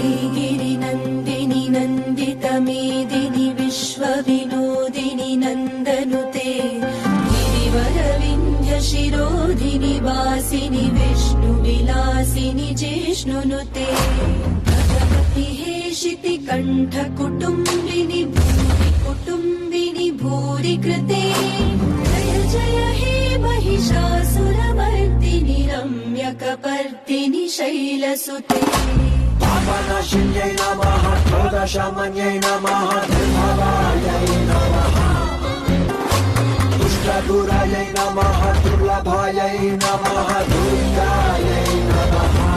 श्रीगिरिनन्दिनि नन्दितमेदिनि विश्वविनोदिनि नन्दनुते गिरिवरविन्ध्यशिरोधिनि वासिनि विष्णुविलासिनि जिष्णुनुते भगवति हेशिति कण्ठकुटुम्बिनि भूरि कुटुम्बिनि भूरि कृते जय जय हे महिषासुरमर्दिनि रम्यकपर्दिनि शैलसुते पापनाशिन्यै नमः क्रोधशमन्यै नमः दुर्भगायै नमः दुष्टदुरायै नमः दुर्लभायै नमः दुर्गायै नमः